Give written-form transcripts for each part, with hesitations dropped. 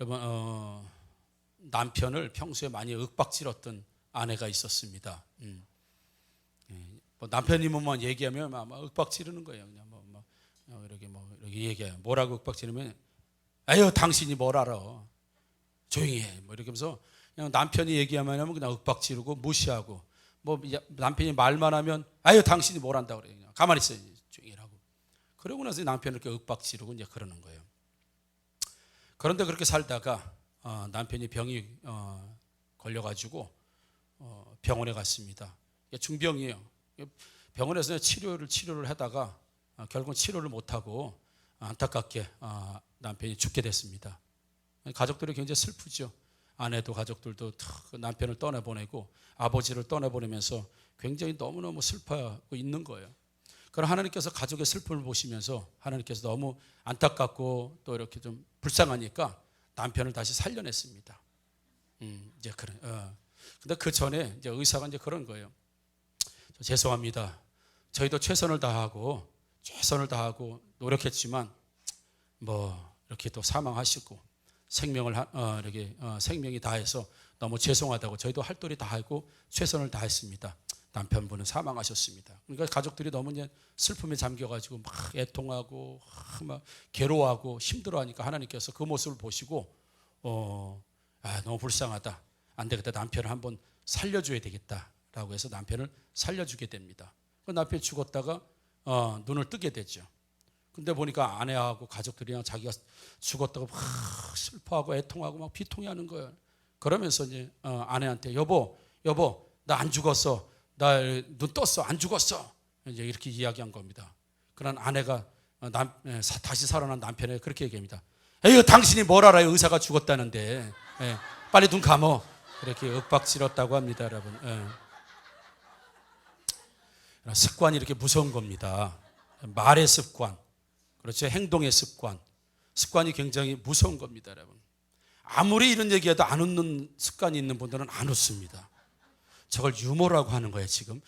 여러분, 남편을 평소에 많이 윽박질렀던 아내가 있었습니다. 뭐 남편이면 얘기하면 막 윽박지르는 거예요. 그냥 이렇게 얘기해요. 뭐라고 윽박지르면, 아유 당신이 뭘 알아, 조용히 해, 뭐 이렇게 하면서 그냥 남편이 얘기하면 그냥 윽박지르고 무시하고, 뭐 남편이 말만 하면 아유 당신이 뭘 안다 그래요. 그냥 가만히 있어, 조용히 하고. 그러고 나서 남편을 이렇게 윽박지르고 이제 그러는 거예요. 그런데 그렇게 살다가 남편이 병이 걸려가지고 병원에 갔습니다. 중병이에요. 병원에서 치료를 하다가 결국은 치료를 못하고 안타깝게 남편이 죽게 됐습니다. 가족들이 굉장히 슬프죠. 아내도 가족들도 남편을 떠나보내고 아버지를 떠나보내면서 굉장히 너무너무 슬퍼하고 있는 거예요. 그럼 하나님께서 가족의 슬픔을 보시면서 하나님께서 너무 안타깝고 또 이렇게 좀 불쌍하니까 남편을 다시 살려냈습니다. 이제 그래. 근데 그 전에 이제 의사가 이제 그런 거예요. 죄송합니다. 저희도 최선을 다하고 노력했지만 뭐 이렇게 또 사망하시고 생명이 다해서 너무 죄송하다고, 저희도 할 도리 다 하고 최선을 다했습니다. 남편분은 사망하셨습니다. 그러니까 가족들이 너무 이제 슬픔에 잠겨가지고 막 애통하고 막 괴로워하고 힘들어하니까 하나님께서 그 모습을 보시고 너무 불쌍하다, 안 되겠다, 남편을 한번 살려줘야 되겠다라고 해서 남편을 살려주게 됩니다. 그 남편이 죽었다가 눈을 뜨게 되죠. 근데 보니까 아내하고 가족들이랑 자기가 죽었다고 막 슬퍼하고 애통하고 막 비통해하는 거예요. 그러면서 이제 아내한테 여보 나 안 죽었어, 나 눈 떴어, 안 죽었어, 이제 이렇게 이야기한 겁니다. 그러나 아내가 다시 살아난 남편에게 그렇게 얘기합니다. 에휴 당신이 뭘 알아요, 의사가 죽었다는데. 빨리 눈 감어, 이렇게 윽박질렀다고 합니다. 여러분, 습관이 이렇게 무서운 겁니다. 말의 습관, 그렇죠, 행동의 습관이 굉장히 무서운 겁니다. 여러분, 아무리 이런 얘기해도 안 웃는 습관이 있는 분들은 안 웃습니다. 저걸 유머라고 하는 거예요. 지금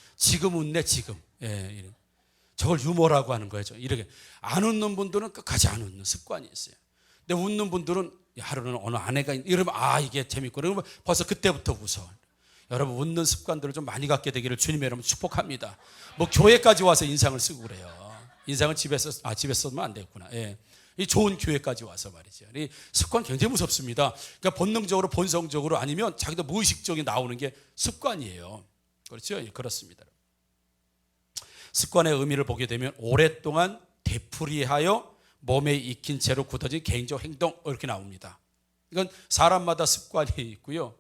웃네, 지금. 저걸 유머라고 하는 거예요. 이렇게 안 웃는 분들은 끝까지 안 웃는 습관이 있어요. 근데 웃는 분들은 하루는 어느 아내가 이러면 이게 재밌고, 그러면 벌써 그때부터 웃어. 여러분, 웃는 습관들을 좀 많이 갖게 되기를 주님의 이름으로 축복합니다. 뭐 교회까지 와서 인상을 쓰고 그래요. 인상은 집에서 쓰면 안 되겠구나. 이 좋은 교회까지 와서 말이죠. 이 습관 굉장히 무섭습니다. 그러니까 본능적으로, 본성적으로, 아니면 자기도 무의식적으로 나오는 게 습관이에요. 그렇죠? 그렇습니다. 습관의 의미를 보게 되면 오랫동안 되풀이하여 몸에 익힌 채로 굳어진 개인적 행동, 이렇게 나옵니다. 이건 사람마다 습관이 있고요.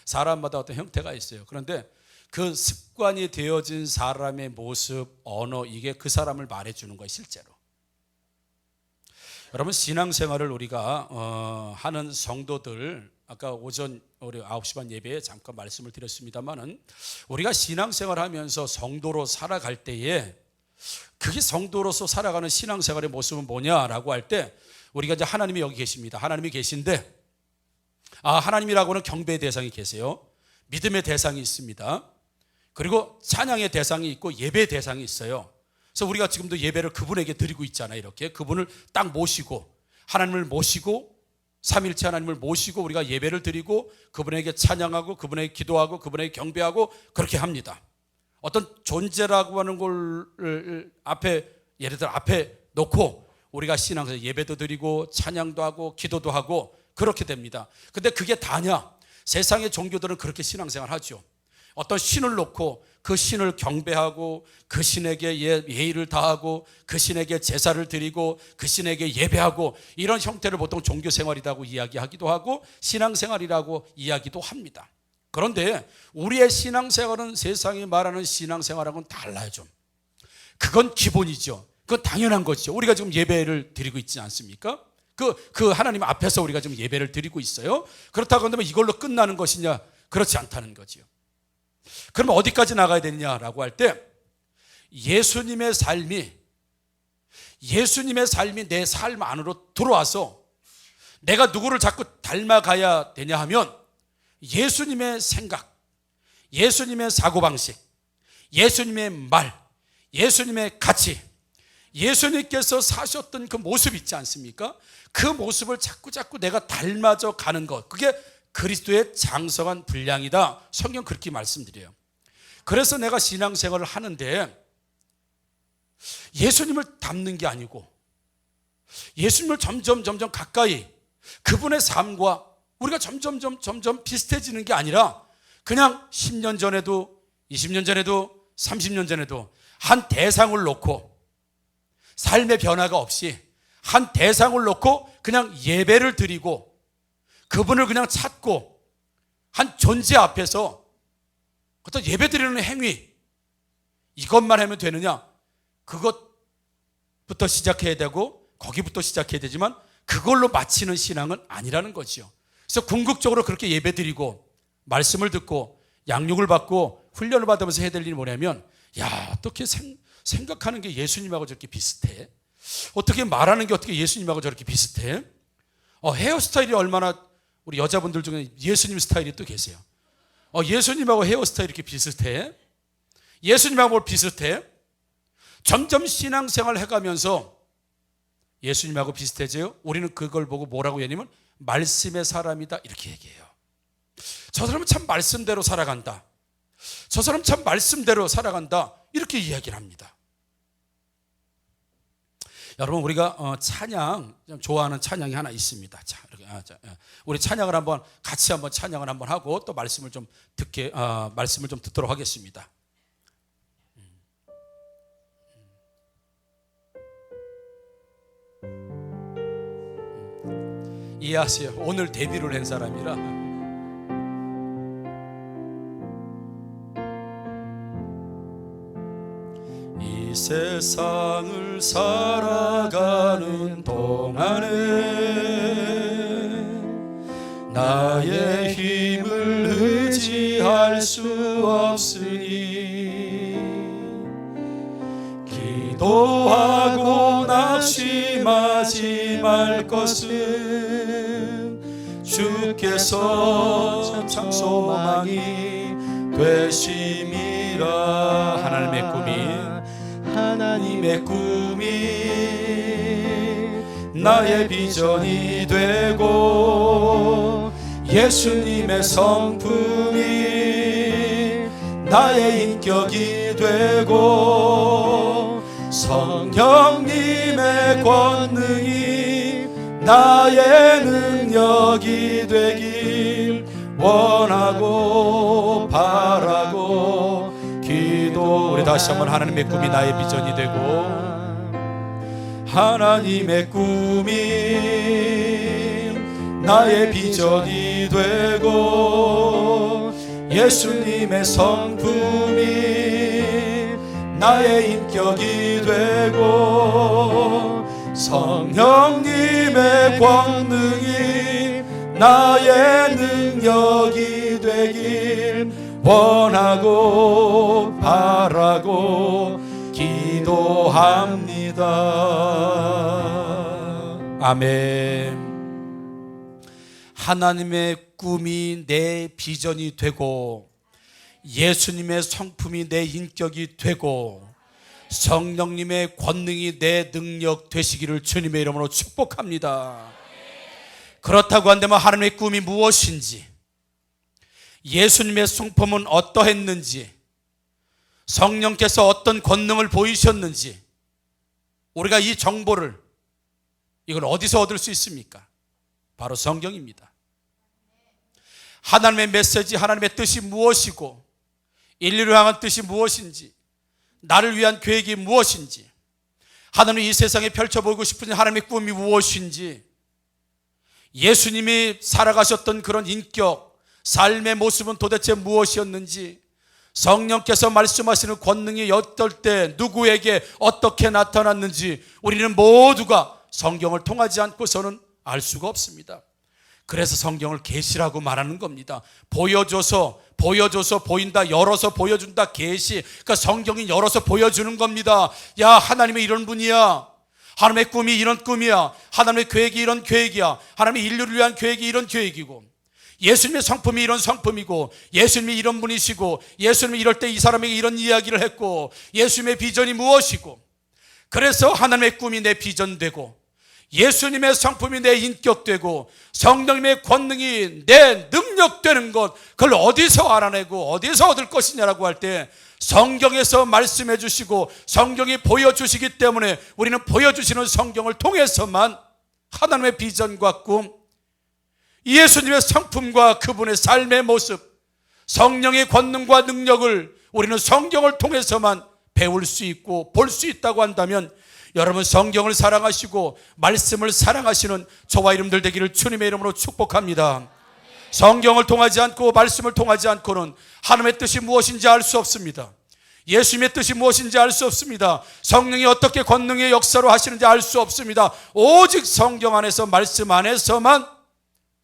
사람마다 어떤 형태가 있어요. 그런데 그 습관이 되어진 사람의 모습, 언어, 이게 그 사람을 말해주는 거예요, 실제로. 여러분, 신앙생활을 우리가 하는 성도들, 아까 오전 우리 9시 반 예배에 잠깐 말씀을 드렸습니다만은, 우리가 신앙생활을 하면서 성도로 살아갈 때에 그게 성도로서 살아가는 신앙생활의 모습은 뭐냐라고 할 때, 우리가 이제 하나님이 여기 계십니다. 하나님이 계신데, 하나님이라고는 경배의 대상이 계세요. 믿음의 대상이 있습니다. 그리고 찬양의 대상이 있고 예배의 대상이 있어요. 그래서 우리가 지금도 예배를 그분에게 드리고 있잖아요. 이렇게 그분을 딱 모시고, 하나님을 모시고, 삼일체 하나님을 모시고 우리가 예배를 드리고 그분에게 찬양하고 그분에게 기도하고 그분에게 경배하고 그렇게 합니다. 어떤 존재라고 하는 걸 예를 들어 앞에 놓고 우리가 신앙에서 예배도 드리고 찬양도 하고 기도도 하고 그렇게 됩니다. 근데 그게 다냐? 세상의 종교들은 그렇게 신앙생활 하죠. 어떤 신을 놓고 그 신을 경배하고 그 신에게 예의를 다하고 그 신에게 제사를 드리고 그 신에게 예배하고, 이런 형태를 보통 종교생활이라고 이야기하기도 하고 신앙생활이라고 이야기도 합니다. 그런데 우리의 신앙생활은 세상이 말하는 신앙생활하고는 달라요. 좀 그건 기본이죠. 그건 당연한 것이죠. 우리가 지금 예배를 드리고 있지 않습니까? 그 하나님 앞에서 우리가 지금 예배를 드리고 있어요. 그렇다고 한다면 이걸로 끝나는 것이냐? 그렇지 않다는 거지요. 그럼 어디까지 나가야 되느냐라고 할 때, 예수님의 삶이 내 삶 안으로 들어와서 내가 누구를 자꾸 닮아가야 되냐 하면, 예수님의 생각, 예수님의 사고방식, 예수님의 말, 예수님의 가치, 예수님께서 사셨던 그 모습 있지 않습니까? 그 모습을 자꾸 내가 닮아져 가는 것, 그게 그리스도의 장성한 분량이다. 성경 그렇게 말씀드려요. 그래서 내가 신앙생활을 하는데 예수님을 닮는 게 아니고 예수님을 점점 가까이, 그분의 삶과 우리가 점점 비슷해지는 게 아니라 그냥 10년 전에도 20년 전에도 30년 전에도 한 대상을 놓고 삶의 변화가 없이 한 대상을 놓고 그냥 예배를 드리고 그분을 그냥 찾고 한 존재 앞에서 어떤 예배 드리는 행위, 이것만 하면 되느냐? 그것부터 시작해야 되고 거기부터 시작해야 되지만 그걸로 마치는 신앙은 아니라는 거죠. 그래서 궁극적으로 그렇게 예배 드리고 말씀을 듣고 양육을 받고 훈련을 받으면서 해야 될 일이 뭐냐면, 야, 어떻게 생각하는 게 예수님하고 저렇게 비슷해? 어떻게 말하는 게 어떻게 예수님하고 저렇게 비슷해? 헤어스타일이 얼마나, 우리 여자분들 중에 예수님 스타일이 또 계세요. 예수님하고 헤어스타일이 이렇게 비슷해? 예수님하고 뭘 비슷해? 점점 신앙생활 해가면서 예수님하고 비슷해져요. 우리는 그걸 보고 뭐라고 얘기하냐면 말씀의 사람이다, 이렇게 얘기해요. 저 사람은 참 말씀대로 살아간다, 저 사람 참 말씀대로 살아간다, 이렇게 이야기를 합니다. 여러분, 우리가 찬양, 좋아하는 찬양이 하나 있습니다. 자, 이렇게, 우리 찬양을 같이 한번 찬양을 한번 하고 또 말씀을 좀 듣도록 하겠습니다. 이해하세요. 오늘 데뷔를 한 사람이라. 이 세상을 살아가는 동안에 나의 힘을 의지할 수 없으니 기도하고 낙심하지 말 것은 주께서 참 소망이 되심이라. 하나님의 꿈이 나의 비전이 되고 예수님의 성품이 나의 인격이 되고 성령님의 권능이 나의 능력이 되길 원하고 바라고 기도. 우리 다시 한번 하나님의 꿈이 나의 비전이 되고 하나님의 꿈이 나의 비전이 되고 예수님의 성품이 나의 인격이 되고 성령님의 권능이 나의 능력이 되길 원하고 바라고 기도합니다. 아멘. 하나님의 꿈이 내 비전이 되고 예수님의 성품이 내 인격이 되고 성령님의 권능이 내 능력 되시기를 주님의 이름으로 축복합니다. 그렇다고 한다면 하나님의 꿈이 무엇인지, 예수님의 성품은 어떠했는지, 성령께서 어떤 권능을 보이셨는지, 우리가 이 정보를, 이걸 어디서 얻을 수 있습니까? 바로 성경입니다. 하나님의 메시지, 하나님의 뜻이 무엇이고 인류를 향한 뜻이 무엇인지, 나를 위한 계획이 무엇인지, 하나님이 이 세상에 펼쳐보고 싶은 하나님의 꿈이 무엇인지, 예수님이 살아가셨던 그런 인격, 삶의 모습은 도대체 무엇이었는지, 성령께서 말씀하시는 권능이 어떨 때 누구에게 어떻게 나타났는지 우리는 모두가 성경을 통하지 않고서는 알 수가 없습니다. 그래서 성경을 계시라고 말하는 겁니다. 보여줘서 보인다, 열어서 보여준다, 계시. 그러니까 성경이 열어서 보여주는 겁니다. 야, 하나님의 이런 분이야, 하나님의 꿈이 이런 꿈이야, 하나님의 계획이 이런 계획이야, 하나님의 인류를 위한 계획이 이런 계획이고, 예수님의 성품이 이런 성품이고, 예수님이 이런 분이시고, 예수님이 이럴 때 이 사람에게 이런 이야기를 했고, 예수님의 비전이 무엇이고, 그래서 하나님의 꿈이 내 비전되고 예수님의 성품이 내 인격되고 성령님의 권능이 내 능력되는 것, 그걸 어디서 알아내고 어디서 얻을 것이냐라고 할 때 성경에서 말씀해 주시고 성경이 보여주시기 때문에 우리는 보여주시는 성경을 통해서만 하나님의 비전과 꿈, 예수님의 성품과 그분의 삶의 모습, 성령의 권능과 능력을 우리는 성경을 통해서만 배울 수 있고 볼 수 있다고 한다면, 여러분 성경을 사랑하시고 말씀을 사랑하시는 저와 여러분들 되기를 주님의 이름으로 축복합니다. 성경을 통하지 않고 말씀을 통하지 않고는 하나님의 뜻이 무엇인지 알 수 없습니다. 예수님의 뜻이 무엇인지 알 수 없습니다. 성령이 어떻게 권능의 역사로 하시는지 알 수 없습니다. 오직 성경 안에서, 말씀 안에서만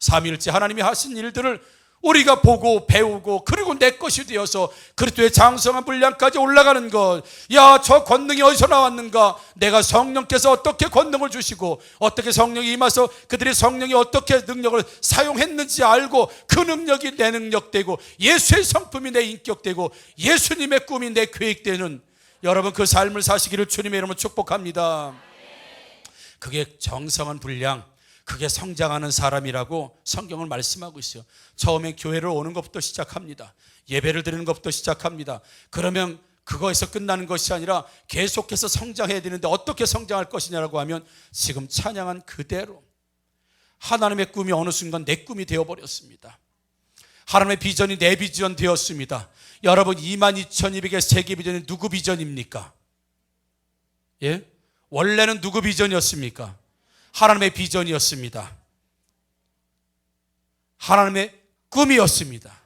삼위일체 하나님이 하신 일들을 우리가 보고 배우고 그리고 내 것이 되어서 그리스도의 장성한 분량까지 올라가는 것. 야, 저 권능이 어디서 나왔는가? 내가 성령께서 어떻게 권능을 주시고 어떻게 성령이 임해서 그들의 성령이 어떻게 능력을 사용했는지 알고 그 능력이 내 능력되고 예수의 성품이 내 인격되고 예수님의 꿈이 내 계획되는, 여러분 그 삶을 사시기를 주님의 이름으로 축복합니다. 그게 정성한 분량, 그게 성장하는 사람이라고 성경을 말씀하고 있어요. 처음에 교회를 오는 것부터 시작합니다. 예배를 드리는 것부터 시작합니다. 그러면 그거에서 끝나는 것이 아니라 계속해서 성장해야 되는데 어떻게 성장할 것이냐라고 하면 지금 찬양한 그대로 하나님의 꿈이 어느 순간 내 꿈이 되어버렸습니다. 하나님의 비전이 내 비전 되었습니다. 여러분 22,200의 세계 비전이 누구 비전입니까? 예? 원래는 누구 비전이었습니까? 하나님의 비전이었습니다. 하나님의 꿈이었습니다.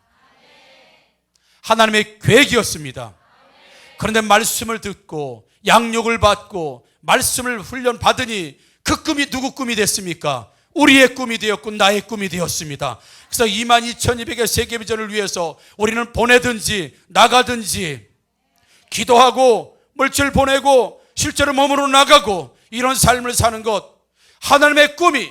하나님의 계획이었습니다. 그런데 말씀을 듣고 양육을 받고 말씀을 훈련 받으니 그 꿈이 누구 꿈이 됐습니까? 우리의 꿈이 되었고 나의 꿈이 되었습니다. 그래서 22,200의 세계 비전을 위해서 우리는 보내든지 나가든지 기도하고 물질 보내고 실제로 몸으로 나가고 이런 삶을 사는 것, 하나님의 꿈이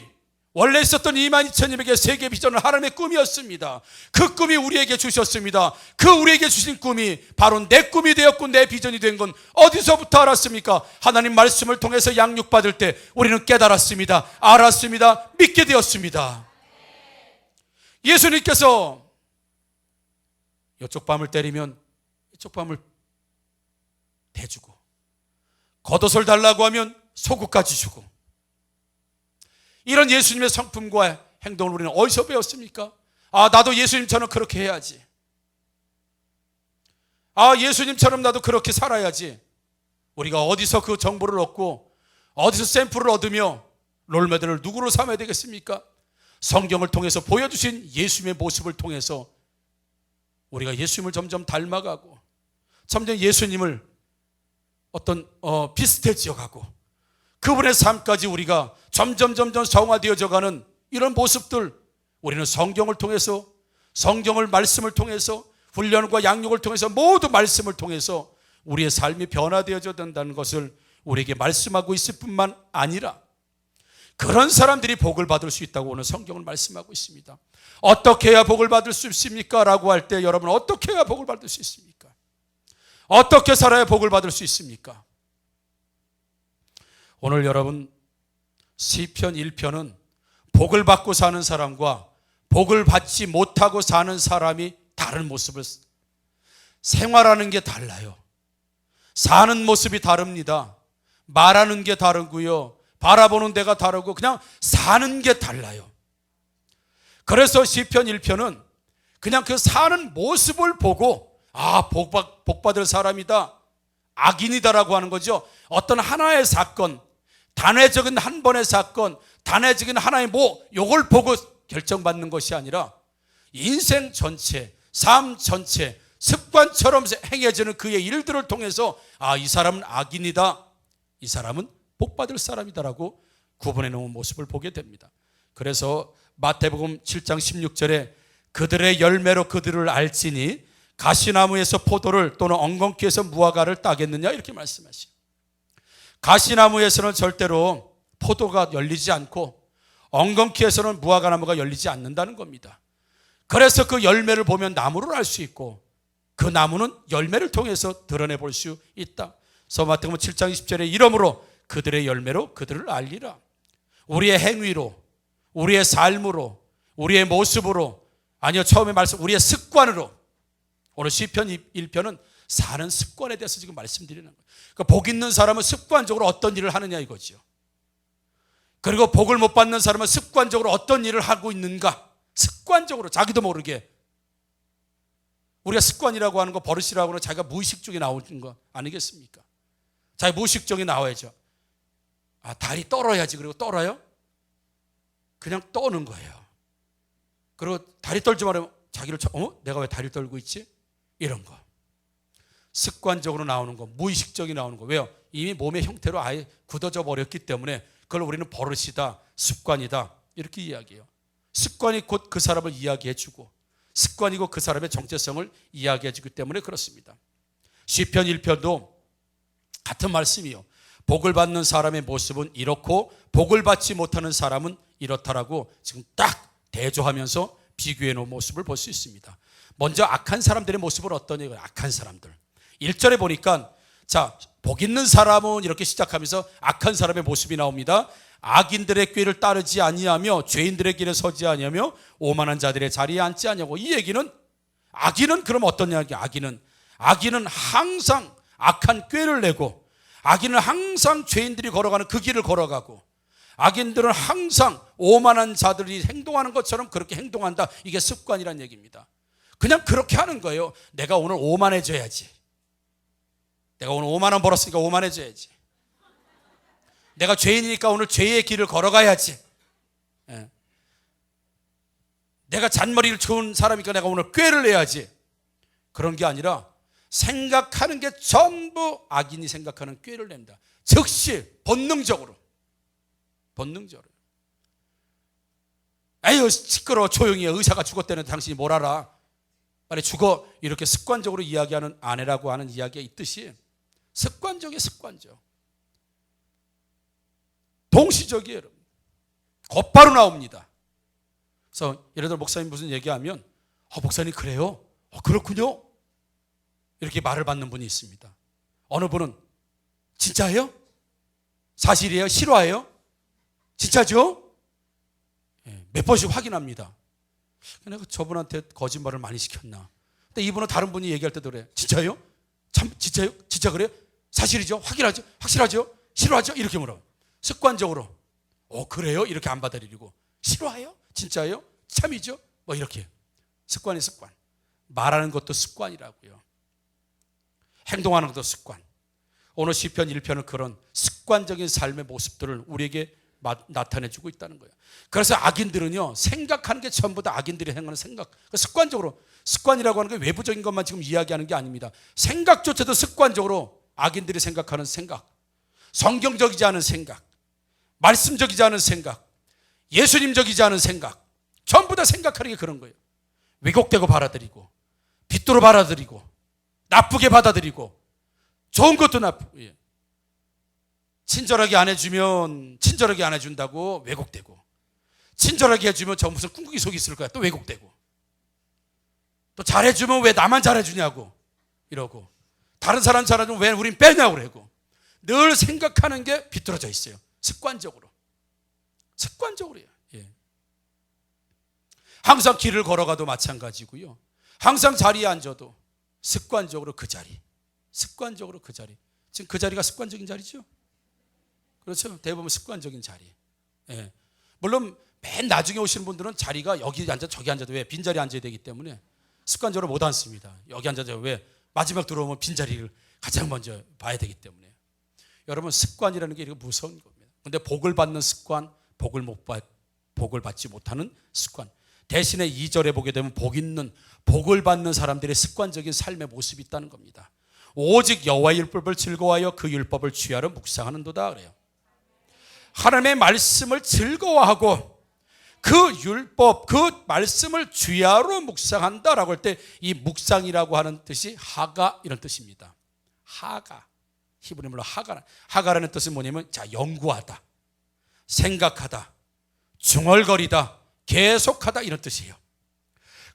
원래 있었던 22,200의 세계 비전은 하나님의 꿈이었습니다. 그 꿈이 우리에게 주셨습니다. 그 우리에게 주신 꿈이 바로 내 꿈이 되었고 내 비전이 된 건 어디서부터 알았습니까? 하나님 말씀을 통해서 양육받을 때 우리는 깨달았습니다. 알았습니다. 믿게 되었습니다. 예수님께서 이쪽 밤을 때리면 이쪽 밤을 대주고, 겉옷을 달라고 하면 속옷까지 주고, 이런 예수님의 성품과 행동을 우리는 어디서 배웠습니까? 아, 나도 예수님처럼 그렇게 해야지. 아, 예수님처럼 나도 그렇게 살아야지. 우리가 어디서 그 정보를 얻고 어디서 샘플을 얻으며 롤모델을 누구로 삼아야 되겠습니까? 성경을 통해서 보여주신 예수님의 모습을 통해서 우리가 예수님을 점점 닮아가고 점점 예수님을 비슷해져 가고 그분의 삶까지 우리가 점점 성화되어져 가는 이런 모습들, 우리는 성경을 통해서, 성경을 말씀을 통해서, 훈련과 양육을 통해서, 모두 말씀을 통해서 우리의 삶이 변화되어져 된다는 것을 우리에게 말씀하고 있을 뿐만 아니라 그런 사람들이 복을 받을 수 있다고 오늘 성경을 말씀하고 있습니다. 어떻게 해야 복을 받을 수 있습니까? 라고 할 때 여러분 어떻게 해야 복을 받을 수 있습니까? 어떻게 살아야 복을 받을 수 있습니까? 오늘 여러분 시편 1편은 복을 받고 사는 사람과 복을 받지 못하고 사는 사람이 다른 모습을, 생활하는 게 달라요. 사는 모습이 다릅니다. 말하는 게 다르고요, 바라보는 데가 다르고 그냥 사는 게 달라요. 그래서 시편 1편은 그냥 그 사는 모습을 보고 아, 복 받을 사람이다, 악인이다라고 하는 거죠. 어떤 하나의 사건, 단회적인 한 번의 사건, 단회적인 하나의 요걸 보고 결정받는 것이 아니라 인생 전체, 삶 전체, 습관처럼 행해지는 그의 일들을 통해서 아, 이 사람은 악인이다, 이 사람은 복받을 사람이다라고 구분해 놓은 모습을 보게 됩니다. 그래서 마태복음 7장 16절에 그들의 열매로 그들을 알지니 가시나무에서 포도를 또는 엉겅퀴에서 무화과를 따겠느냐, 이렇게 말씀하시죠. 가시나무에서는 절대로 포도가 열리지 않고 엉겅퀴에서는 무화과 나무가 열리지 않는다는 겁니다. 그래서 그 열매를 보면 나무를 알 수 있고 그 나무는 열매를 통해서 드러내 볼 수 있다. 그래서 마태복음 7장 20절에 이러므로 그들의 열매로 그들을 알리라. 우리의 행위로, 우리의 삶으로, 우리의 모습으로, 아니요 처음에 말씀 우리의 습관으로. 오늘 시편 1편은 사는 습관에 대해서 지금 말씀드리는 거예요. 그러니까 복 있는 사람은 습관적으로 어떤 일을 하느냐 이거죠. 그리고 복을 못 받는 사람은 습관적으로 어떤 일을 하고 있는가, 습관적으로 자기도 모르게. 우리가 습관이라고 하는 거, 버릇이라고 하는 거 자기가 무의식 중에 나오는 거 아니겠습니까? 자기 무의식 중에 나와야죠. 아, 다리 떨어야지. 그리고 떨어요? 그냥 떠는 거예요. 그리고 다리 떨지 말으면 자기를 내가 왜 다리를 떨고 있지? 이런 거. 습관적으로 나오는 거, 무의식적이 나오는 거. 왜요? 이미 몸의 형태로 아예 굳어져 버렸기 때문에 그걸 우리는 버릇이다, 습관이다 이렇게 이야기해요. 습관이 곧 그 사람을 이야기해주고, 습관이고 그 사람의 정체성을 이야기해주기 때문에 그렇습니다. 시편 1편도 같은 말씀이요. 복을 받는 사람의 모습은 이렇고 복을 받지 못하는 사람은 이렇다라고 지금 딱 대조하면서 비교해 놓은 모습을 볼 수 있습니다. 먼저 악한 사람들의 모습은 어떠냐고요. 악한 사람들. 1절에 보니까 자, 복 있는 사람은 이렇게 시작하면서 악한 사람의 모습이 나옵니다. 악인들의 꾀를 따르지 아니하며 죄인들의 길에 서지 아니하며 오만한 자들의 자리에 앉지 아니하고. 이 얘기는 악인은 그럼 어떤 이야기야? 악인은 항상 악한 꾀를 내고, 악인은 항상 죄인들이 걸어가는 그 길을 걸어가고, 악인들은 항상 오만한 자들이 행동하는 것처럼 그렇게 행동한다. 이게 습관이란 얘기입니다. 그냥 그렇게 하는 거예요. 내가 오늘 오만해져야지. 내가 오늘 5만 원 벌었으니까 오만해져야지. 내가 죄인이니까 오늘 죄의 길을 걸어가야지. 예. 내가 잔머리를 좋은 사람이니까 내가 오늘 꾀를 내야지. 그런 게 아니라 생각하는 게 전부 악인이 생각하는 꾀를 냅니다. 즉시 본능적으로. 에휴 시끄러워, 조용히 해. 의사가 죽었다는데 당신이 뭘 알아. 빨리 죽어. 이렇게 습관적으로 이야기하는 아내라고 하는 이야기가 있듯이 습관적이에요. 습관적. 동시적이에요. 곧바로 나옵니다. 그래서 예를 들어 목사님 무슨 얘기하면 목사님 그래요? 그렇군요. 이렇게 말을 받는 분이 있습니다. 어느 분은 진짜예요? 사실이에요? 실화예요? 진짜죠? 몇 번씩 확인합니다. 내가 저분한테 거짓말을 많이 시켰나. 근데 이분은 다른 분이 얘기할 때도 그래. 진짜요? 참 진짜요? 진짜 그래요? 사실이죠? 확인하죠? 확실하죠? 실화죠? 이렇게 물어. 습관적으로 그래요? 이렇게 안 받아들이고, 실화예요? 진짜예요? 참이죠? 뭐 이렇게. 습관이 습관. 말하는 것도 습관이라고요. 행동하는 것도 습관. 오늘 시편 1편은 그런 습관적인 삶의 모습들을 우리에게 나타내주고 있다는 거예요. 그래서 악인들은요, 생각하는 게 전부 다 악인들이 행하는 생각. 습관적으로, 습관이라고 하는 게 외부적인 것만 지금 이야기하는 게 아닙니다. 생각조차도 습관적으로 악인들이 생각하는 생각, 성경적이지 않은 생각, 말씀적이지 않은 생각, 예수님적이지 않은 생각, 전부 다 생각하는 게 그런 거예요. 왜곡되고 받아들이고, 빗도로 받아들이고, 나쁘게 받아들이고, 좋은 것도 나쁘고. 친절하게 안 해주면 친절하게 안 해준다고 왜곡되고, 친절하게 해주면 저 무슨 꿍꿍이 속이 있을 거야 또 왜곡되고, 또 잘해주면 왜 나만 잘해주냐고 이러고, 다른 사람 잘해주면 왜 우린 빼냐고 그러고, 늘 생각하는 게 비뚤어져 있어요. 습관적으로요. 항상 길을 걸어가도 마찬가지고요. 항상 자리에 앉아도 습관적으로 그 자리, 지금 그 자리가 습관적인 자리죠. 그렇죠. 대부분 습관적인 자리. 물론 맨 나중에 오시는 분들은 자리가 여기 앉아 저기 앉아도 왜 빈자리에 앉아야 되기 때문에 습관적으로 못 앉습니다. 여기 앉아도 왜 마지막 들어오면 빈자리를 가장 먼저 봐야 되기 때문에. 여러분, 습관이라는 게 이렇게 무서운 겁니다. 근데 복을 받는 습관, 복을 받지 못하는 습관. 대신에 2절에 보게 되면 복을 받는 사람들의 습관적인 삶의 모습이 있다는 겁니다. 오직 여호와의 율법을 즐거워하여 그 율법을 주야로 묵상하는도다 그래요. 하나님의 말씀을 즐거워하고 그 율법, 그 말씀을 주야로 묵상한다라고 할 때 이 묵상이라고 하는 뜻이 하가 이런 뜻입니다. 하가. 히브리말로 하가라는 뜻은 뭐냐면 연구하다, 생각하다, 중얼거리다, 계속하다 이런 뜻이에요.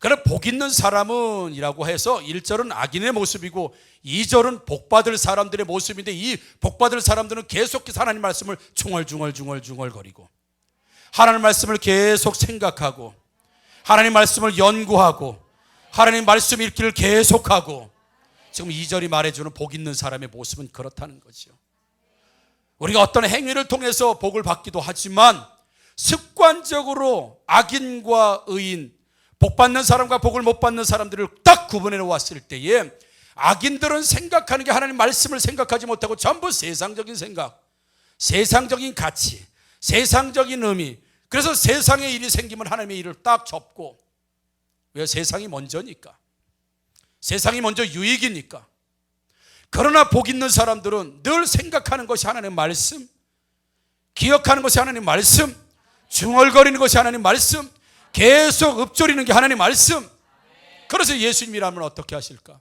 그래 복 있는 사람은 이라고 해서 1절은 악인의 모습이고 2절은 복받을 사람들의 모습인데, 이 복받을 사람들은 계속해서 하나님 말씀을 중얼거리고 하나님 말씀을 계속 생각하고 하나님 말씀을 연구하고 하나님 말씀 읽기를 계속하고, 지금 2절이 말해주는 복 있는 사람의 모습은 그렇다는 거죠. 우리가 어떤 행위를 통해서 복을 받기도 하지만 습관적으로 악인과 의인, 복 받는 사람과 복을 못 받는 사람들을 딱 구분해 놓았을 때에 악인들은 생각하는 게 하나님 말씀을 생각하지 못하고 전부 세상적인 생각, 세상적인 가치, 세상적인 의미, 그래서 세상의 일이 생기면 하나님의 일을 딱 접고, 왜? 세상이 먼저니까, 세상이 먼저 유익이니까. 그러나 복 있는 사람들은 늘 생각하는 것이 하나님의 말씀, 기억하는 것이 하나님의 말씀, 중얼거리는 것이 하나님의 말씀, 계속 읊조리는 게 하나님의 말씀. 그래서 예수님이라면 어떻게 하실까?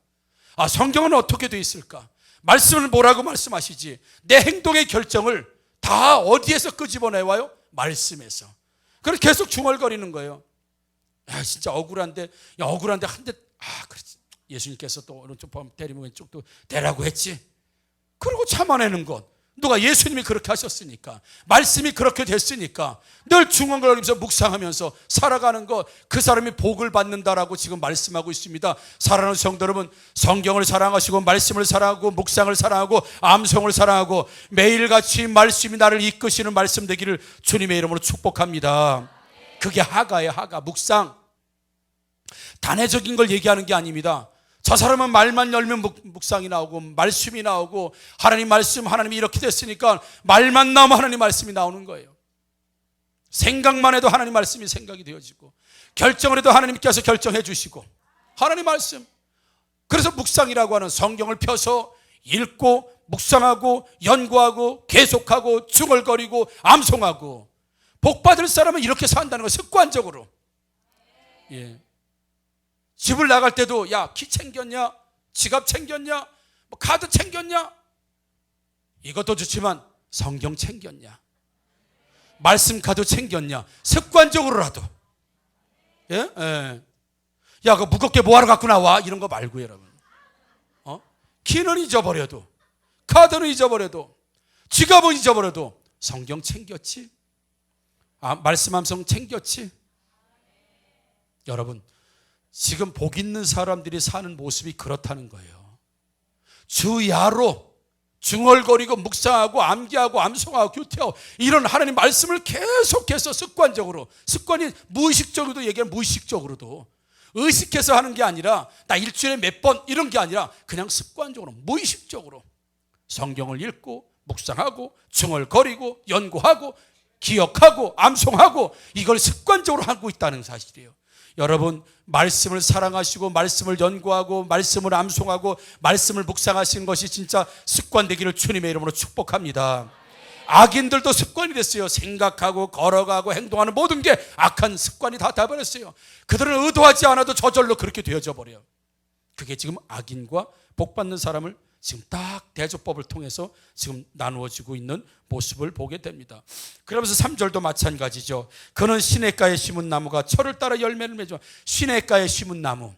성경은 어떻게 돼 있을까? 말씀은 뭐라고 말씀하시지? 내 행동의 결정을 다 어디에서 끄집어내와요? 말씀에서. 그래서 계속 중얼거리는 거예요. 진짜 억울한데 한 대, 그렇지. 예수님께서 또 오른쪽 때리면 왼쪽도 대라고 했지. 그러고 참아내는 것. 누가? 예수님이 그렇게 하셨으니까, 말씀이 그렇게 됐으니까 늘 중얼거리면서 묵상하면서 살아가는 것, 그 사람이 복을 받는다라고 지금 말씀하고 있습니다. 사랑하는 성도 여러분, 성경을 사랑하시고 말씀을 사랑하고 묵상을 사랑하고 암송을 사랑하고 매일같이 말씀이 나를 이끄시는 말씀 되기를 주님의 이름으로 축복합니다. 그게 하가예요. 하가, 묵상. 단회적인 걸 얘기하는 게 아닙니다. 저 사람은 말만 열면 묵상이 나오고 말씀이 나오고, 하나님 말씀, 하나님이 이렇게 됐으니까 말만 나오면 하나님 말씀이 나오는 거예요. 생각만 해도 하나님 말씀이 생각이 되어지고, 결정을 해도 하나님께서 결정해 주시고, 하나님 말씀. 그래서 묵상이라고 하는, 성경을 펴서 읽고 묵상하고 연구하고 계속하고 중얼거리고 암송하고, 복받을 사람은 이렇게 산다는 거예요. 습관적으로. 예. 집을 나갈 때도, 야, 키 챙겼냐? 지갑 챙겼냐? 카드 챙겼냐? 이것도 좋지만 성경 챙겼냐? 말씀 카드 챙겼냐? 습관적으로라도. 예? 예. 야, 그거 무겁게 뭐하러 갖고 나와? 이런 거 말고, 여러분. 키는 잊어버려도, 카드는 잊어버려도, 지갑은 잊어버려도 성경 챙겼지? 말씀 암송 챙겼지? 여러분, 지금 복 있는 사람들이 사는 모습이 그렇다는 거예요. 주야로 중얼거리고 묵상하고 암기하고 암송하고 교태하고 이런 하나님 말씀을 계속해서 습관적으로, 습관이 무의식적으로도 얘기하면 무의식적으로도, 의식해서 하는 게 아니라 나 일주일에 몇 번 이런 게 아니라 그냥 습관적으로 무의식적으로 성경을 읽고 묵상하고 중얼거리고 연구하고 기억하고 암송하고, 이걸 습관적으로 하고 있다는 사실이에요. 여러분, 말씀을 사랑하시고 말씀을 연구하고 말씀을 암송하고 말씀을 묵상하시는 것이 진짜 습관 되기를 주님의 이름으로 축복합니다. 악인들도 습관이 됐어요. 생각하고 걸어가고 행동하는 모든 게 악한 습관이 다 돼버렸어요. 그들은 의도하지 않아도 저절로 그렇게 되어져 버려요. 그게 지금 악인과 복받는 사람을 지금 딱 대조법을 통해서 지금 나누어지고 있는 모습을 보게 됩니다. 그러면서 3절도 마찬가지죠. 그는 시냇가에 심은 나무가 철을 따라 열매를 맺어. 시냇가에 심은 나무,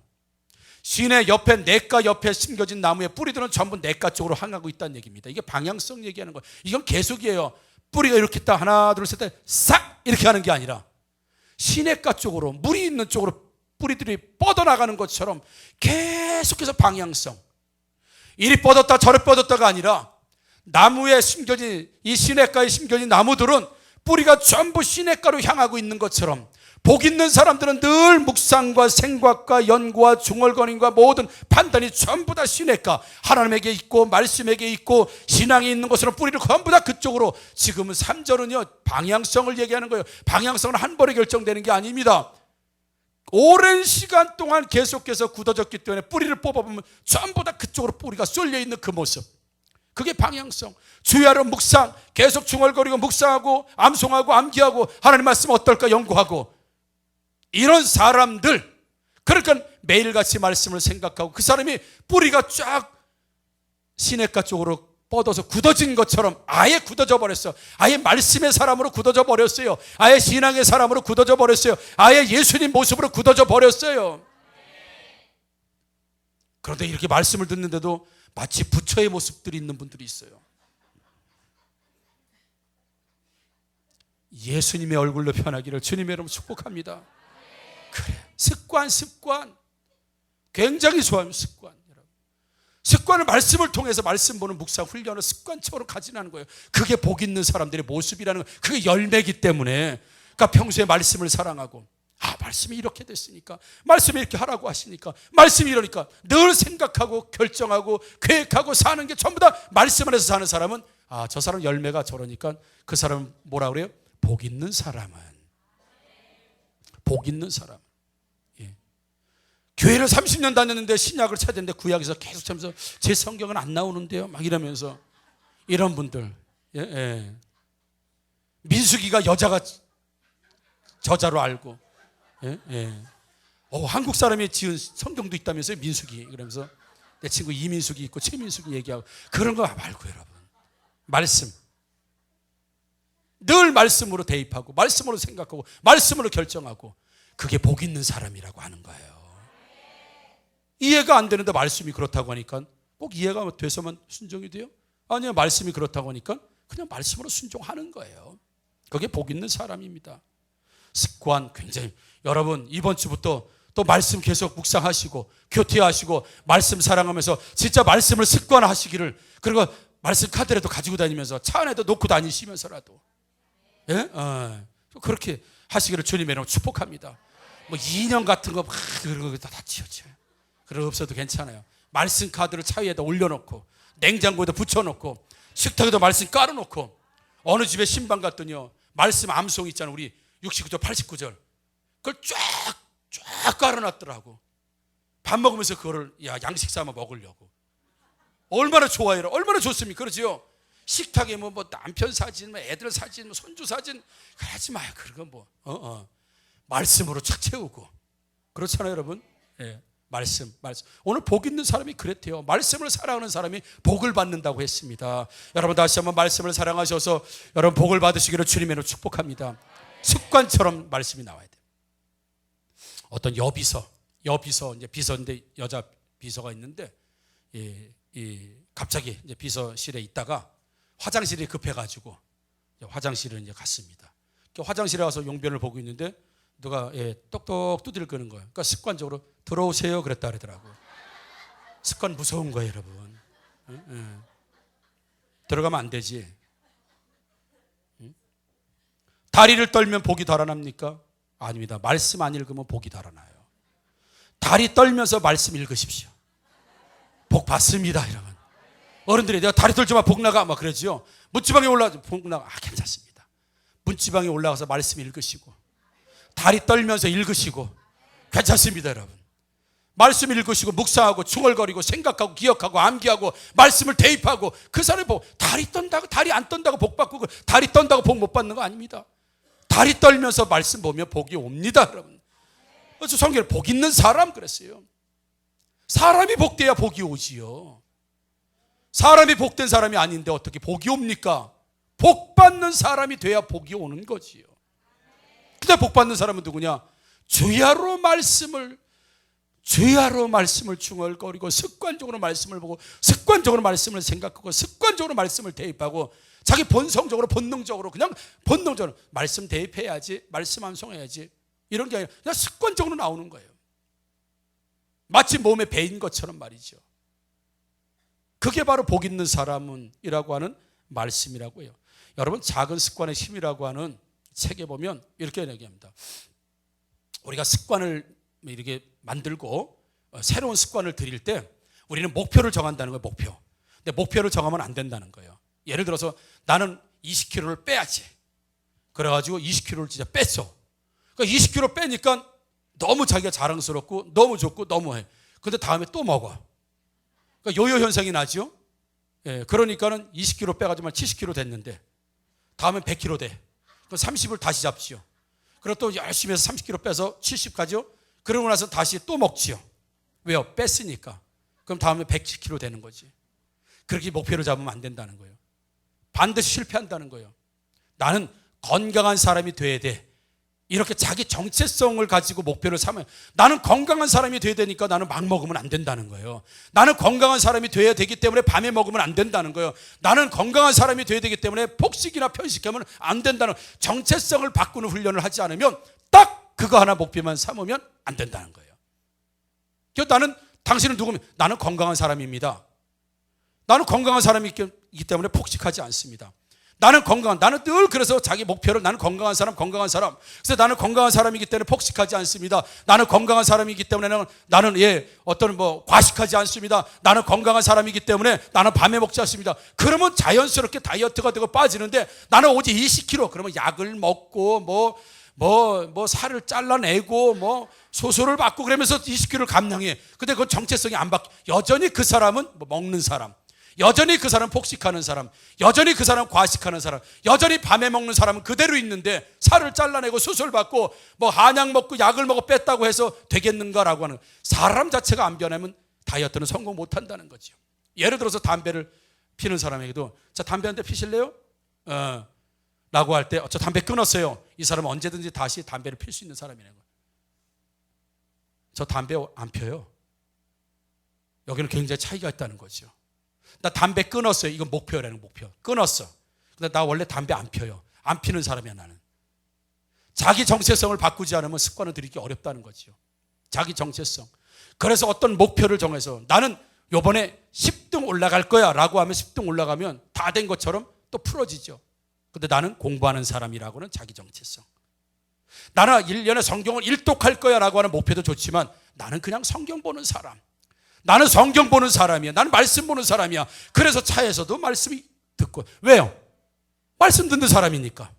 시내 옆에, 냇가 옆에 심겨진 나무의 뿌리들은 전부 냇가 쪽으로 향하고 있다는 얘기입니다. 이게 방향성 얘기하는 거예요. 이건 계속이에요. 뿌리가 이렇게 딱 하나 둘 셋 싹 이렇게 하는 게 아니라 시냇가 쪽으로, 물이 있는 쪽으로 뿌리들이 뻗어나가는 것처럼 계속해서 방향성, 이리 뻗었다 저리 뻗었다가 아니라, 나무에 심겨진, 이 시냇가에 심겨진 나무들은 뿌리가 전부 시냇가로 향하고 있는 것처럼 복 있는 사람들은 늘 묵상과 생각과 연구와 중얼거림과 모든 판단이 전부 다 시냇가, 하나님에게 있고 말씀에게 있고 신앙이 있는 것으로 뿌리를 전부 다 그쪽으로. 지금은 3절은요 방향성을 얘기하는 거예요. 방향성은 한 번에 결정되는 게 아닙니다. 오랜 시간 동안 계속해서 굳어졌기 때문에 뿌리를 뽑아보면 전부 다 그쪽으로 뿌리가 쏠려 있는 그 모습, 그게 방향성. 주야로 묵상, 계속 중얼거리고 묵상하고 암송하고 암기하고 하나님 말씀 어떨까 연구하고, 이런 사람들, 그러니까 매일같이 말씀을 생각하고 그 사람이 뿌리가 쫙 시냇가 쪽으로 뻗어서 굳어진 것처럼 아예 굳어져 버렸어. 아예 말씀의 사람으로 굳어져 버렸어요. 아예 신앙의 사람으로 굳어져 버렸어요. 아예 예수님 모습으로 굳어져 버렸어요. 그런데 이렇게 말씀을 듣는데도 마치 부처의 모습들이 있는 분들이 있어요. 예수님의 얼굴로 변하기를 주님의 이름으로 축복합니다. 그래, 습관 굉장히 좋아요. 습관을 말씀을 통해서 말씀 보는 묵상 훈련을 습관적으로 가지는 거예요. 그게 복 있는 사람들의 모습이라는 거예요. 그게 열매이기 때문에, 그러니까 평소에 말씀을 사랑하고, 말씀이 이렇게 됐으니까, 말씀이 이렇게 하라고 하시니까, 말씀이 이러니까 늘 생각하고 결정하고 계획하고 사는 게 전부 다 말씀 안에서 사는 사람은, 저 사람 열매가 저러니까 그 사람은 뭐라 그래요? 복 있는 사람은, 복 있는 사람. 교회를 30년 다녔는데 신약을 찾야 되는데 구약에서 계속 찾으면서 제 성경은 안 나오는데요, 막 이러면서, 이런 분들. 민수기가 여자가 저자로 알고, 한국 사람이 지은 성경도 있다면서요, 민수기. 그러면서 내 친구 이민수기 있고 최민수기 얘기하고, 그런 거 말고 여러분, 말씀, 늘 말씀으로 대입하고 말씀으로 생각하고 말씀으로 결정하고, 그게 복 있는 사람이라고 하는 거예요. 이해가 안 되는데 말씀이 그렇다고 하니까 꼭 이해가 돼서만 순종이 돼요? 아니요, 말씀이 그렇다고 하니까 그냥 말씀으로 순종하는 거예요. 그게 복 있는 사람입니다. 습관 굉장히, 여러분 이번 주부터 또 말씀 계속 묵상하시고 교태하시고 말씀 사랑하면서 진짜 말씀을 습관화하시기를, 그리고 말씀 카드라도 가지고 다니면서 차 안에도 놓고 다니시면서라도, 그렇게 하시기를 주님의 이름으로 축복합니다. 뭐 인형 같은 거 막 그런 거 다 지워져요. 그런 거 없어도 괜찮아요. 말씀 카드를 차 위에다 올려놓고 냉장고에다 붙여놓고 식탁에다 말씀 깔아놓고, 어느 집에 신방 갔더니요, 말씀 암송 있잖아요, 우리 69절 89절, 그걸 쫙 깔아놨더라고. 밥 먹으면서 그거를 양식 삼아 먹으려고. 얼마나 좋아해요. 얼마나 좋습니까? 그렇지요? 식탁에 뭐 남편 사진, 뭐 애들 사진, 뭐 손주 사진, 하지 마요. 그런 거 말씀으로 착 채우고. 그렇잖아요, 여러분. 말씀. 오늘 복 있는 사람이 그랬대요. 말씀을 사랑하는 사람이 복을 받는다고 했습니다. 여러분 다시 한번 말씀을 사랑하셔서 여러분 복을 받으시기를 주님으로 축복합니다. 습관처럼 말씀이 나와야 돼요. 어떤 여비서 이제 비서인데, 여자 비서가 있는데, 갑자기 이제 비서실에 있다가 화장실이 급해가지고 화장실을 이제 갔습니다. 화장실에 가서 용변을 보고 있는데 누가 똑똑 두드려 끄는 거예요. 그러니까 습관적으로 들어오세요 그랬다 그러더라고요. 습관 무서운 거예요, 여러분. 들어가면 안 되지. 다리를 떨면 복이 달아납니까? 아닙니다. 말씀 안 읽으면 복이 달아나요. 다리 떨면서 말씀 읽으십시오. 복 받습니다, 여러분. 어른들이 내가 다리 떨지 마, 복 나가 막 그러지요. 문지방에 올라가서 복 나가. 괜찮습니다. 문지방에 올라가서 말씀 읽으시고 다리 떨면서 읽으시고 괜찮습니다, 여러분. 말씀 읽으시고 묵상하고 중얼거리고 생각하고 기억하고 암기하고 말씀을 대입하고, 그 사람이 다리 떤다고, 다리 안 떤다고 복 받고, 다리 떤다고 복 못 받는 거 아닙니다. 다리 떨면서 말씀 보면 복이 옵니다, 여러분. 그래서 성경에 복 있는 사람 그랬어요. 사람이 복돼야 복이 오지요. 사람이 복된 사람이 아닌데 어떻게 복이 옵니까? 복 받는 사람이 돼야 복이 오는 거지요. 근데 복 받는 사람은 누구냐? 주야로 말씀을 중얼거리고 습관적으로 말씀을 보고 습관적으로 말씀을 생각하고 습관적으로 말씀을 대입하고, 자기 본성적으로 본능적으로 그냥 본능적으로 말씀 대입해야지, 말씀 암송해야지, 이런 게 아니라 그냥 습관적으로 나오는 거예요. 마치 몸에 배인 것처럼 말이죠. 그게 바로 복 있는 사람이라고 하는 말씀이라고 해요. 여러분, 작은 습관의 힘이라고 하는 책에 보면 이렇게 얘기합니다. 우리가 습관을 이렇게 만들고 새로운 습관을 들일 때 우리는 목표를 정한다는 거예요. 목표. 근데 목표를 정하면 안 된다는 거예요. 예를 들어서 나는 20kg를 빼야지. 그래가지고 20kg를 진짜 뺐어. 그러니까 20kg 빼니까 너무 자기가 자랑스럽고 너무 좋고 너무해. 근데 다음에 또 먹어. 그러니까 요요 현상이 나죠. 그러니까는 20kg 빼가지고 70kg 됐는데 다음엔 100kg 돼. 그럼 30을 다시 잡지요. 그리고 또 열심히 해서 30kg 빼서 70 가죠. 그러고 나서 다시 또 먹지요. 왜요? 뺐으니까. 그럼 다음에 110kg 되는 거지. 그렇게 목표를 잡으면 안 된다는 거예요. 반드시 실패한다는 거예요. 나는 건강한 사람이 돼야 돼. 이렇게 자기 정체성을 가지고 목표를 삼아요. 나는 건강한 사람이 돼야 되니까 나는 막 먹으면 안 된다는 거예요. 나는 건강한 사람이 돼야 되기 때문에 밤에 먹으면 안 된다는 거예요. 나는 건강한 사람이 돼야 되기 때문에 폭식이나 편식하면 안 된다는, 정체성을 바꾸는 훈련을 하지 않으면 딱 그거 하나 목표만 삼으면 안 된다는 거예요. 그래서 당신은 누구면? 나는 건강한 사람입니다. 나는 건강한 사람이기 때문에 폭식하지 않습니다. 나는 늘 그래서 자기 목표를 나는 건강한 사람. 그래서 나는 건강한 사람이기 때문에 폭식하지 않습니다. 나는 건강한 사람이기 때문에 나는 과식하지 않습니다. 나는 건강한 사람이기 때문에 나는 밤에 먹지 않습니다. 그러면 자연스럽게 다이어트가 되고 빠지는데 나는 오직 20kg. 그러면 약을 먹고 살을 잘라내고 소설을 받고 그러면서 20kg를 감량해. 근데 그건 정체성이 안 바뀌어. 여전히 그 사람은 먹는 사람, 여전히 그 사람 폭식하는 사람, 여전히 그 사람 과식하는 사람, 여전히 밤에 먹는 사람은 그대로 있는데 살을 잘라내고 수술 받고 한약 먹고 약을 먹어 뺐다고 해서 되겠는가라고 하는, 사람 자체가 안 변하면 다이어트는 성공 못 한다는 거죠. 예를 들어서 담배를 피는 사람에게도 자, 담배 한 대 피실래요? 라고 할 때 저 담배 끊었어요. 이 사람은 언제든지 다시 담배를 필 수 있는 사람이라는 거예요. 저 담배 안 펴요. 여기는 굉장히 차이가 있다는 거죠. 나 담배 끊었어요. 이건 목표라는 목표. 끊었어. 근데 나 원래 담배 안 펴요. 안 피는 사람이야 나는. 자기 정체성을 바꾸지 않으면 습관을 들이기 어렵다는 거죠. 자기 정체성. 그래서 어떤 목표를 정해서 나는 요번에 10등 올라갈 거야 라고 하면 10등 올라가면 다 된 것처럼 또 풀어지죠. 근데 나는 공부하는 사람이라고는 자기 정체성. 나는 1년에 성경을 일독할 거야 라고 하는 목표도 좋지만 나는 그냥 성경 보는 사람. 나는 성경 보는 사람이야. 나는 말씀 보는 사람이야. 그래서 차에서도 말씀이 듣고. 왜요? 말씀 듣는 사람이니까.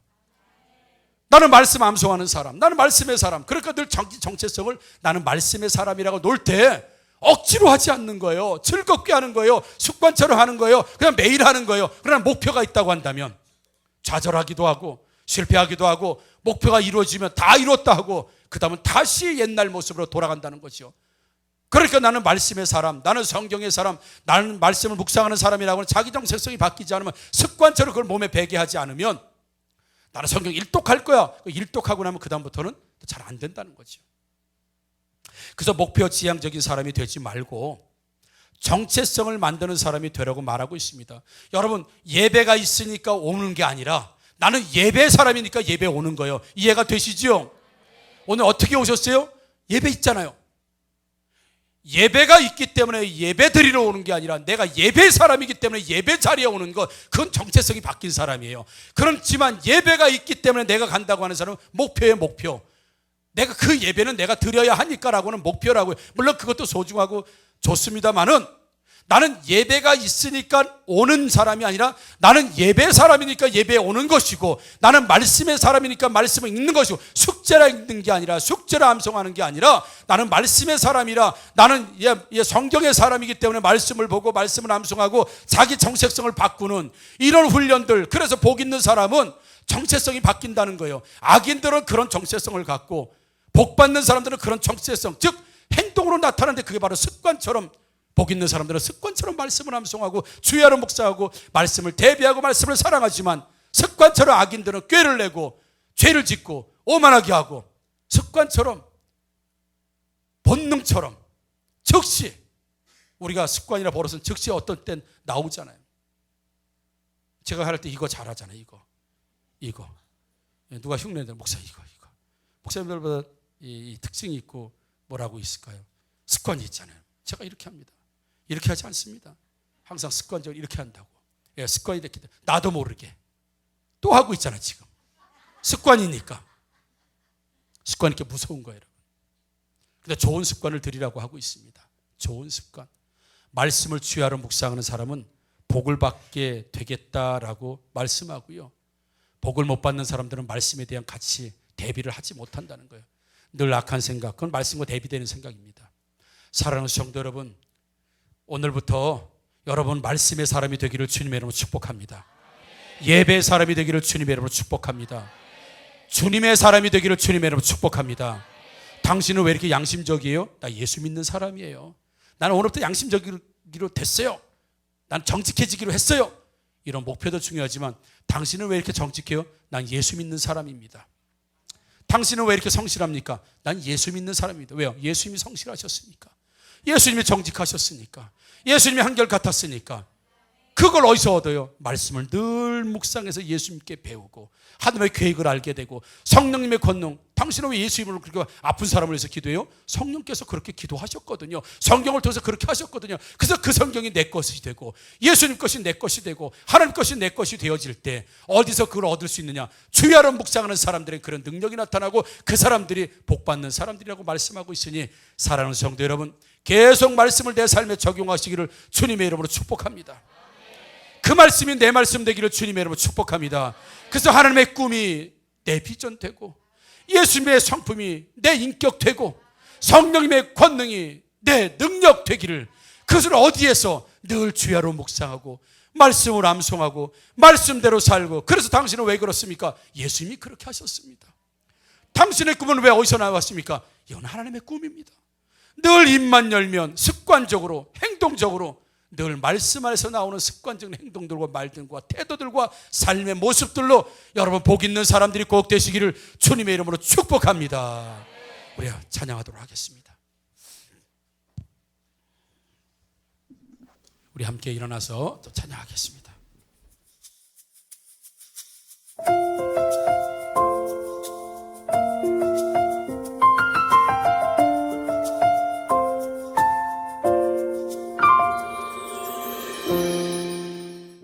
나는 말씀 암송하는 사람. 나는 말씀의 사람. 그러니까 늘 정체성을 나는 말씀의 사람이라고 놀 때 억지로 하지 않는 거예요. 즐겁게 하는 거예요. 습관처럼 하는 거예요. 그냥 매일 하는 거예요. 그러나 목표가 있다고 한다면 좌절하기도 하고 실패하기도 하고 목표가 이루어지면 다 이뤘다 하고 그 다음은 다시 옛날 모습으로 돌아간다는 거죠. 그러니까 나는 말씀의 사람, 나는 성경의 사람, 나는 말씀을 묵상하는 사람이라고 하는 자기 정체성이 바뀌지 않으면, 습관처럼 그걸 몸에 배게 하지 않으면 나는 성경 일독할 거야. 일독하고 나면 그 다음부터는 잘 안 된다는 거죠. 그래서 목표 지향적인 사람이 되지 말고 정체성을 만드는 사람이 되라고 말하고 있습니다. 여러분, 예배가 있으니까 오는 게 아니라 나는 예배 사람이니까 예배 오는 거예요. 이해가 되시죠? 오늘 어떻게 오셨어요? 예배 있잖아요. 예배가 있기 때문에 예배 드리러 오는 게 아니라 내가 예배 사람이기 때문에 예배 자리에 오는 것, 그건 정체성이 바뀐 사람이에요. 그렇지만 예배가 있기 때문에 내가 간다고 하는 사람은 목표예요. 목표. 내가 그 예배는 내가 드려야 하니까라고는 목표라고요. 물론 그것도 소중하고 좋습니다만은 나는 예배가 있으니까 오는 사람이 아니라 나는 예배 사람이니까 예배에 오는 것이고, 나는 말씀의 사람이니까 말씀을 읽는 것이고, 숙제라 읽는 게 아니라 숙제라 암송하는 게 아니라 나는 말씀의 사람이라, 나는 성경의 사람이기 때문에 말씀을 보고 말씀을 암송하고 자기 정체성을 바꾸는 이런 훈련들. 그래서 복 있는 사람은 정체성이 바뀐다는 거예요. 악인들은 그런 정체성을 갖고 복 받는 사람들은 그런 정체성, 즉 행동으로 나타나는데 그게 바로 습관처럼, 복 있는 사람들은 습관처럼 말씀을 암송하고 주야로 묵상하고 말씀을 대비하고 말씀을 사랑하지만, 습관처럼 악인들은 꾀를 내고 죄를 짓고 오만하게 하고 습관처럼 본능처럼 즉시, 우리가 습관이나 버릇은 즉시 어떤 땐 나오잖아요. 제가 할 때 이거 잘하잖아요. 이거 누가 흉내내, 목사 이거 목사님들보다 이 특징이 있고 뭐라고 있을까요? 습관이 있잖아요. 제가 이렇게 합니다. 이렇게 하지 않습니다. 항상 습관적으로 이렇게 한다고. 습관이 됐기 때문에 나도 모르게 또 하고 있잖아. 지금 습관이니까. 습관이 이렇게 무서운 거예요, 여러분. 근데 좋은 습관을 들이라고 하고 있습니다. 좋은 습관. 말씀을 주야로 묵상하는 사람은 복을 받게 되겠다라고 말씀하고요. 복을 못 받는 사람들은 말씀에 대한 같이 대비를 하지 못한다는 거예요. 늘 악한 생각, 그건 말씀과 대비되는 생각입니다. 사랑하는 성도 여러분, 오늘부터 여러분 말씀의 사람이 되기를 주님의 이름으로 축복합니다. 예배의 사람이 되기를 주님의 이름으로 축복합니다. 주님의 사람이 되기를 주님의 이름으로 축복합니다. 당신은 왜 이렇게 양심적이에요? 나 예수 믿는 사람이에요. 나는 오늘부터 양심적이기로 됐어요. 난 정직해지기로 했어요. 이런 목표도 중요하지만 당신은 왜 이렇게 정직해요? 난 예수 믿는 사람입니다. 당신은 왜 이렇게 성실합니까? 난 예수 믿는 사람입니다. 왜요? 예수님이 성실하셨으니까. 예수님이 정직하셨으니까. 예수님이 한결 같았으니까. 그걸 어디서 얻어요? 말씀을 늘 묵상해서 예수님께 배우고 하나님의 계획을 알게 되고 성령님의 권능. 당신은 왜 예수님을 그렇게 아픈 사람을 위해서 기도해요? 성령께서 그렇게 기도하셨거든요. 성경을 통해서 그렇게 하셨거든요. 그래서 그 성경이 내 것이 되고 예수님 것이 내 것이 되고 하나님 것이 내 것이 되어질 때 어디서 그걸 얻을 수 있느냐? 주야로 묵상하는 사람들의 그런 능력이 나타나고 그 사람들이 복받는 사람들이라고 말씀하고 있으니 사랑하는 성도 여러분, 계속 말씀을 내 삶에 적용하시기를 주님의 이름으로 축복합니다. 그 말씀이 내 말씀 되기를 주님의 이름으로 축복합니다. 그래서 하나님의 꿈이 내 비전 되고 예수님의 성품이 내 인격 되고 성령님의 권능이 내 능력 되기를, 그것을 어디에서 늘 주야로 묵상하고 말씀을 암송하고 말씀대로 살고. 그래서 당신은 왜 그렇습니까? 예수님이 그렇게 하셨습니다. 당신의 꿈은 왜 어디서 나왔습니까? 이건 하나님의 꿈입니다. 늘 입만 열면 습관적으로 행동적으로 늘 말씀 안에서 나오는 습관적인 행동들과 말들과 태도들과 삶의 모습들로 여러분 복 있는 사람들이 꼭 되시기를 주님의 이름으로 축복합니다. 우리 찬양하도록 하겠습니다. 우리 함께 일어나서 또 찬양하겠습니다.